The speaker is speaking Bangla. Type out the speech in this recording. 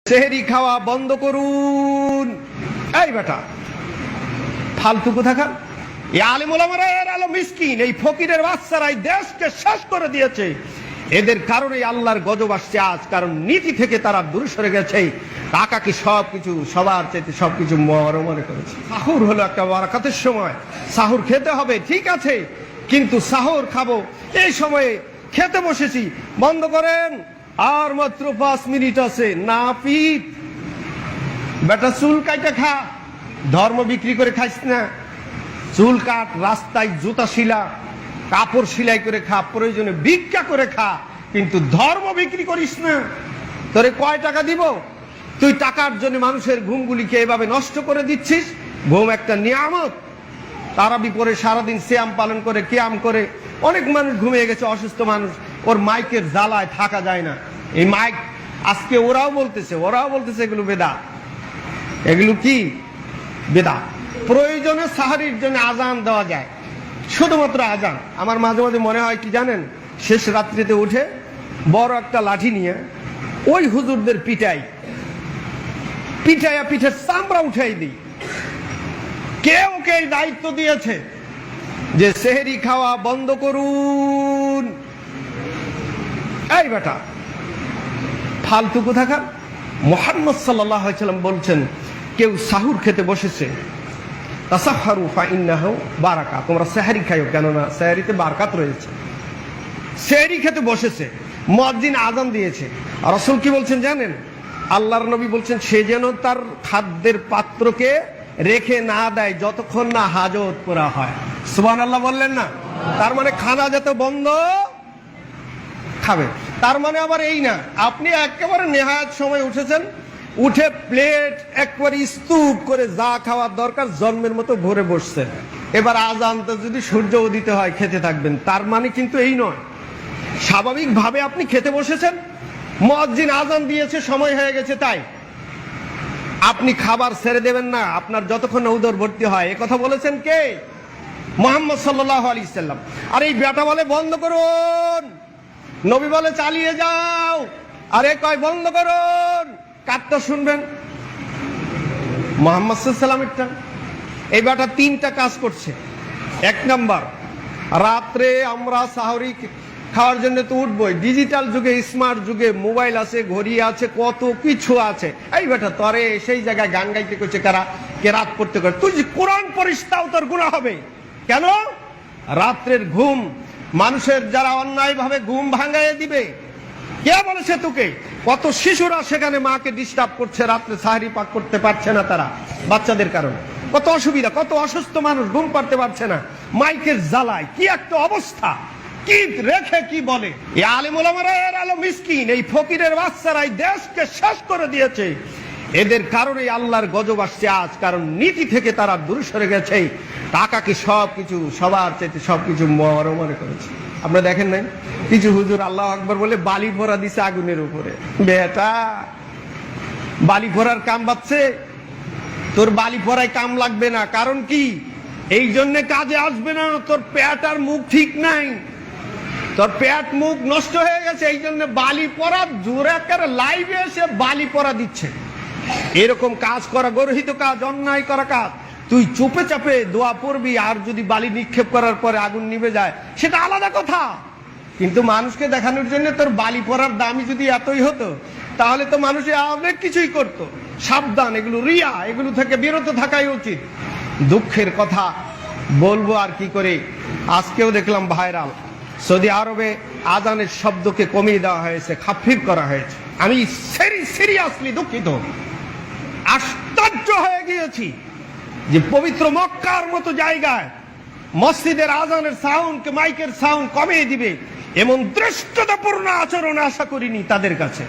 সেহরি খাওয়া বন্ধ করুন। এই বেটা ফালতু কোথাকার, এই আলেম ওলামারা এর আলো মিসকিন, এই ফকিরের বাচ্চারা এই দেশকে শেষ করে দিয়েছে। এদের কারণে আল্লাহর গজব আসছে আজ, কারণ নীতি থেকে তারা দূরে সরে গেছে। টাকাকে সবকিছু সবার চাইতে সবকিছু মনে করেছে। সাহুর হলো একটা বারাকাতের সময়, সাহুর খেতে হবে ঠিক আছে, কিন্তু সাহুর খাবো এই সময়ে খেতে বসেছি, বন্ধ করেন, আর মাত্র 5 মিনিট আছে। না পিট বেটা, চুল কাইটা খা, ধর্ম বিক্রি করে খাইস না। চুল কাট, রাস্তায় জুতা শিলা, কাপড় সেলাই করে খা, প্রয়োজনে ভিক্ষা করে খা, কিন্তু ধর্ম বিক্রি করিস না। তোরে কয় টাকা দিব? তুই টাকার জন্য মানুষের ঘুমগুলিকে এভাবে নষ্ট করে দিচ্ছিস। ঘুম একটা নিয়ামত। তারাবি পরে সারাদিন সিয়াম পালন করে, কিয়াম করে অনেক মানুষ ঘুমিয়ে গেছে, অসুস্থ মানুষ, ওর মাইকের জ্বালায় থাকা যায় না। এই মাইক আজকে ওরাও বলতেছে এগুলো বেদাত। এগুলো কি বেদাত? প্রয়োজনে সাহারির জন্য আজান দেওয়া যায়, শুধুমাত্র আজান। আমার মাঝে মাঝে মনে হয় কি জানেন, শেষ রাত্রিতে উঠে বড় একটা লাঠি নিয়ে ওই হুজুরদের পিঠাইয়া পিঠের চামড়া উঠাই দিই। কে ওকে এই দায়িত্ব দিয়েছে যে সেহরি খাওয়া বন্ধ করুন? এই বেটা ফালতু কোথাকার। মুহাম্মদ সাল্লাল্লাহু আলাইহি ওয়াসাল্লাম বলছেন, কেউ সাহুর খেতে বসেছে, তাসাহহারু ফাইন্নাহু বারাকা, তোমরা সেহরি খাও, কেননা সেহরিতে বারাকাত রয়েছে। সেহরি খেতে বসেছে, মুয়াজ্জিন আযান দিয়েছে, আর রাসূল কি বলছেন জানেন? আল্লাহর নবী বলছেন, সে যেন তার খাদ্যের পাত্রকে রেখে না দেয় যতক্ষণ না হাজত পুরা হয়। সুবহানাল্লাহ বললেন না? তার মানে খানা যত বন্ধ খাবে। তার মানে আবার এই না আপনি একেবারে নেহায়াত সময় উঠেছেন, উঠে প্লেট একবারে স্তূপ করে যা খাওয়ার দরকার জন্মের মতো ভরে বসছেন, এবার আজানটা যদি সূর্য উদিত হয় খেতে থাকবেন। তার মানে কিন্তু এই নয়। স্বাভাবিকভাবে আপনি খেতে বসেছেন, মুয়াজ্জিন আজান দিয়েছে, সময় হয়ে গেছে, তাই আপনি খাবার ছেড়ে দেবেন না আপনার যতক্ষণ না উদর ভর্তি হয়। এ কথা বলেছেন কে? মুহাম্মদ সাল্লাল্লাহু আলাইহি সাল্লাম। আর এই বেটা বলে বন্ধ করুন, নবী বলে চালিয়ে যাও, আরে কয় বন্ধ করুন। কারটা শুনবেন? মুহাম্মদ সাল্লাল্লাহু আলাইহি সাল্লামেরটা। এই বেটা 3টা কাজ করছে। 1 নাম্বার, রাত্রে আমরা সাহরি খাওয়ার জন্য তো উঠবই, ডিজিটাল যুগে, স্মার্ট যুগে মোবাইল আছে, ঘড়ি আছে, কত কিছু আছে। এই বেটা তরে সেই জায়গায় গান গাইতে করছে, কেরাত পড়তে করে, তুই যে কোরআন পড়িস তাও তোর গুনাহ হবে। কেন? রাত্রের ঘুম মানুষের যারা অন্যায়ভাবে ঘুম ভাঙাইয়ে দিবে, কে বলেছে তোকে? কত শিশুরা সেখানে মাকে ডিস্টার্ব করছে, রাত্রে সাহরি পাক করতে পারছে না তারা বাচ্চাদের কারণে, কত অসুবিধা, কত অসুস্থ মানুষ ঘুম পাড়তে পারছে না মাইকের জ্বালায়। কি একটা অবস্থা, কি রেখে কি বলে। এই আলেম ওলামারা এর আলো মিসকিন, এই ফকিরের বাচ্চারা এই দেশকে শেষ করে দিয়েছে। এদের কারণে আল্লাহর গজব আসছে আজ, কারণ নীতি থেকে তারা দূরে সরে গেছে। টাকাকে সবকিছু সবার চাইতে সবকিছু মনে করেছে। আপনারা দেখেন নাই কিছু হুজুর আল্লাহু আকবার বলে বালি ভরা দিছে আগুনের উপরে। বেটা বালি ভরার কাম বাচ্ছে, তোর বালি ভরায় কাম লাগবে না। কারণ কি? এই জন্য কাজে আসবে না, তোর পেট আর মুখ ঠিক নাই, তোর পেট মুখ নষ্ট হয়ে গেছে। এই জন্য বালি পরা জোরে করে লাইভে এসে বালি পরা দিচ্ছে। এরকম কাজ করা গর্হিত কাজ, অন্যায় করা কাজ। তুই চুপে চাপে দোয়া পড়বি, আর যদি বালি নিক্ষেপ করার পরে আগুন নিভে যায় সেটা আলাদা কথা। কিন্তু মানুষকে দেখানোর জন্য তোর বালি পরার দামই যদি এতই হতো, তাহলে তো মানুষ অনেক কিছুই করত। সাবধান, এগুলো রিয়া, এগুলো থেকে বিরত থাকাই উচিত। দুঃখের কথা বলবো আর কি করে, আজকেও দেখলাম ভাইরাল, সৌদি আরবে আজানের শব্দকে কমিয়ে দেওয়া হয়েছে, খাফিফ করা হয়েছে। আমি সিরিয়াসলি দুঃখিত, আশ্চর্য হয়ে গিয়েছি যে পবিত্র মক্কার মতো জায়গায় মসজিদের আজানের সাউন্ডকে, মাইকের সাউন্ড কমিয়ে দিবে, এমন ধৃষ্টতাপূর্ণ আচরণ আশা করিনি তাদের কাছে।